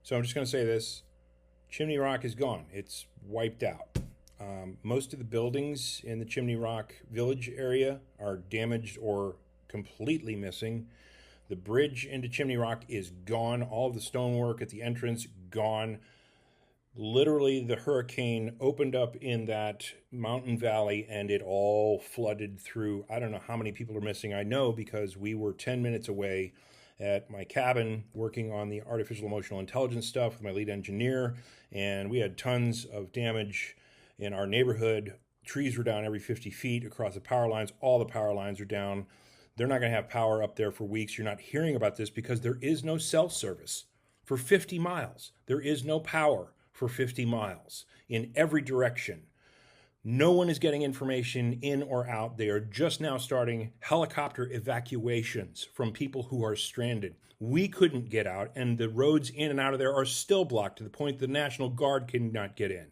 So I'm just going to say this. Chimney Rock is gone. It's wiped out. Most of the buildings in the Chimney Rock Village area are damaged or completely missing. The bridge into Chimney Rock is gone. All of the stonework at the entrance, gone. Literally, the hurricane opened up in that mountain valley and it all flooded through. I don't know how many people are missing. I know because we were 10 minutes away at my cabin working on the artificial emotional intelligence stuff with my lead engineer, and we had tons of damage in our neighborhood. Trees were down every 50 feet across the power lines. All the power lines are down. They're not going to have power up there for weeks. You're not hearing about this because there is no cell service for 50 miles. There is no power for 50 miles in every direction. No one is getting information in or out. They are just now starting helicopter evacuations from people who are stranded. We couldn't get out, and the roads in and out of there are still blocked to the point the National Guard cannot get in.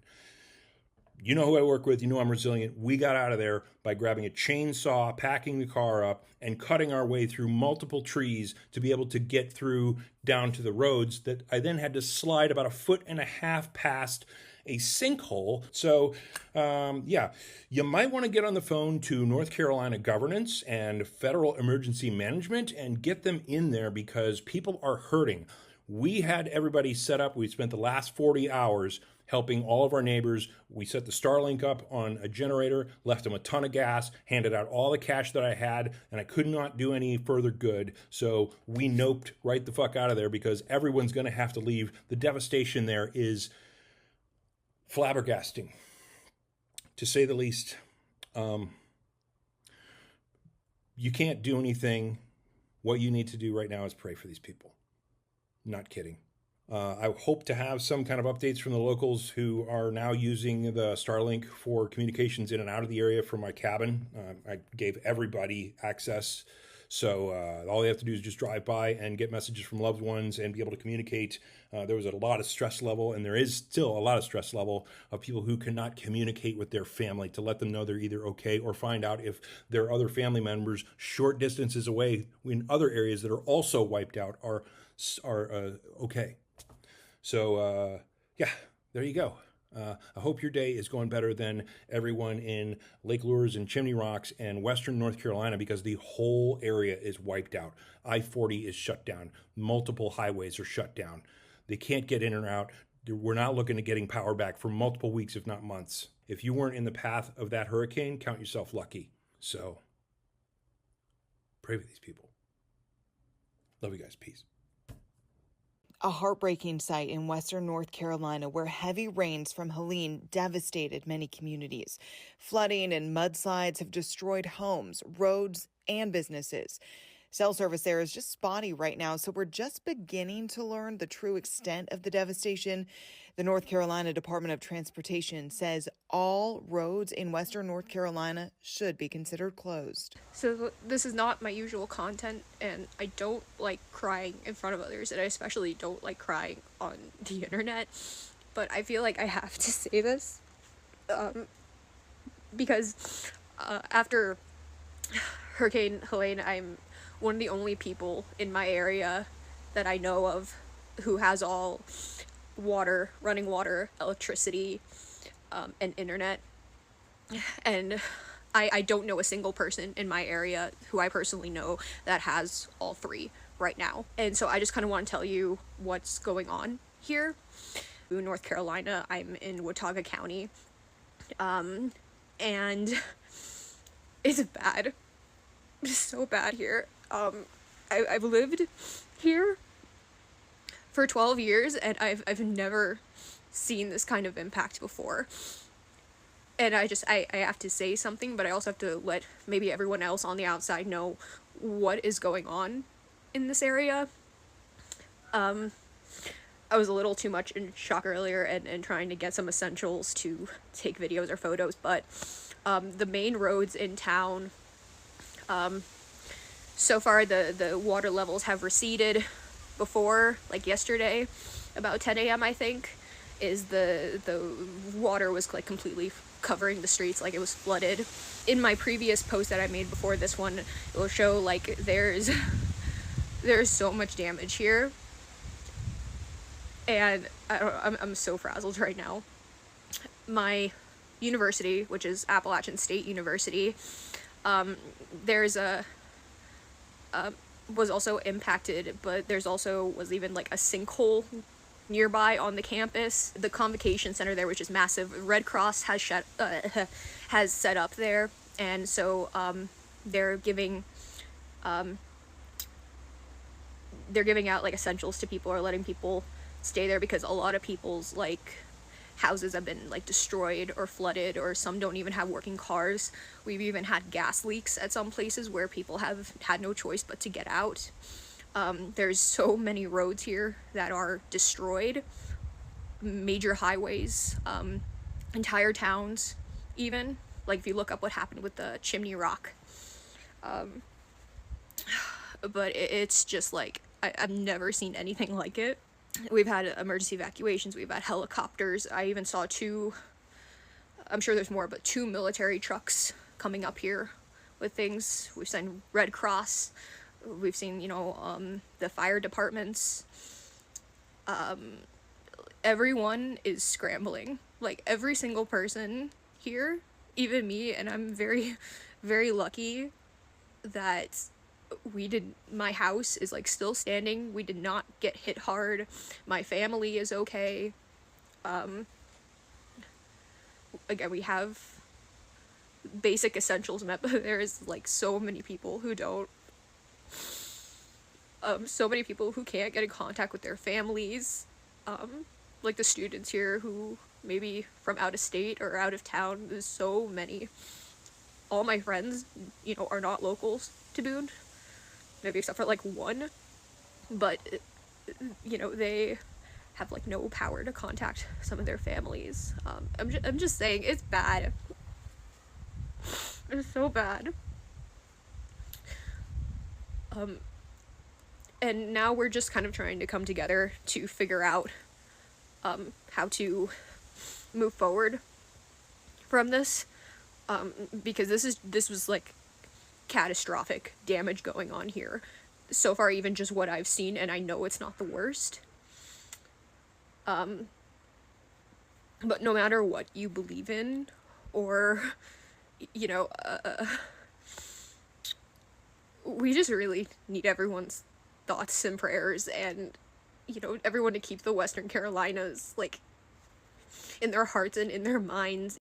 You know who I work with. You know I'm resilient. We got out of there by grabbing a chainsaw, packing the car up, and cutting our way through multiple trees to be able to get through down to the roads that I then had to slide about 1.5 feet past a sinkhole. So, you might want to get on the phone to North Carolina governance and federal emergency management and get them in there because people are hurting. We had everybody set up. We spent the last 40 hours helping all of our neighbors. We set the Starlink up on a generator, left them a ton of gas, handed out all the cash that I had, and I could not do any further good. So we noped right the fuck out of there because everyone's going to have to leave. The devastation there is flabbergasting, to say the least. You can't do anything. What you need to do right now is pray for these people. Not kidding. I hope to have some kind of updates from the locals who are now using the Starlink for communications in and out of the area from my cabin. I gave everybody access. So all they have to do is just drive by and get messages from loved ones and be able to communicate. There was a lot of stress level, and there is still a lot of stress level of people who cannot communicate with their family to let them know they're either okay or find out if their other family members short distances away in other areas that are also wiped out are okay. So, there you go. I hope your day is going better than everyone in Lake Lures and Chimney Rocks and Western North Carolina because the whole area is wiped out. I-40 is shut down. Multiple highways are shut down. They can't get in or out. We're not looking at getting power back for multiple weeks, if not months. If you weren't in the path of that hurricane, count yourself lucky. So, pray for these people. Love you guys. Peace. A heartbreaking sight in western North Carolina where heavy rains from Helene devastated many communities. Flooding and mudslides have destroyed homes, roads, and businesses. Cell service there is just spotty right now, so we're just beginning to learn the true extent of the devastation. The North Carolina Department of Transportation says all roads in western North Carolina should be considered closed. So this is not my usual content, and I don't like crying in front of others, and I especially don't like crying on the internet, but I feel like I have to say this because after Hurricane Helene, I'm one of the only people in my area that I know of who has all water, running water, electricity, and internet. And I don't know a single person in my area who I personally know that has all three right now. And so I just kind of want to tell you what's going on here. In North Carolina, I'm in Watauga County, and it's bad. It's so bad here. I've lived here for 12 years, and I've never seen this kind of impact before. And I have to say something, but I also have to let maybe everyone else on the outside know what is going on in this area. I was a little too much in shock earlier and trying to get some essentials to take videos or photos, but the main roads in town, so far the water levels have receded. Before, like yesterday, about 10 a.m. I think, is the water was like completely covering the streets, like it was flooded. In my previous post that I made before this one, it will show like there's so much damage here. And I'm so frazzled right now. My university, which is Appalachian State University, there's was also impacted, but was even like a sinkhole nearby on the campus. The convocation center there, which is massive, Red Cross has set up there, and so they're giving out like essentials to people, or letting people stay there, because a lot of people's like houses have been like destroyed or flooded, or some don't even have working cars. We've even had gas leaks at some places where people have had no choice but to get out. There's so many roads here that are destroyed, major highways, entire towns, even. Like, if you look up what happened with the Chimney Rock. But it's just like, I've never seen anything like it. We've had emergency evacuations, we've had helicopters. I even saw I'm sure there's more, but 2 military trucks coming up here with things. We've seen Red Cross, we've seen, the fire departments. Everyone is scrambling. Like, every single person here, even me, and I'm very, very lucky that my house is like still standing. We did not get hit hard. My family is okay. Again, we have basic essentials met, but there's like so many people who don't. So many people who can't get in contact with their families. Like the students here who maybe from out of state or out of town. There's so many. All my friends, are not locals to Boone. Maybe except for like one, but they have like no power to contact some of their families. I'm just saying, it's bad. It's so bad. And now we're just kind of trying to come together to figure out how to move forward from this, because this was like catastrophic damage going on here so far, even just what I've seen, and I know it's not the worst. But no matter what you believe in, or we just really need everyone's thoughts and prayers, and everyone to keep the Western Carolinas like in their hearts and in their minds.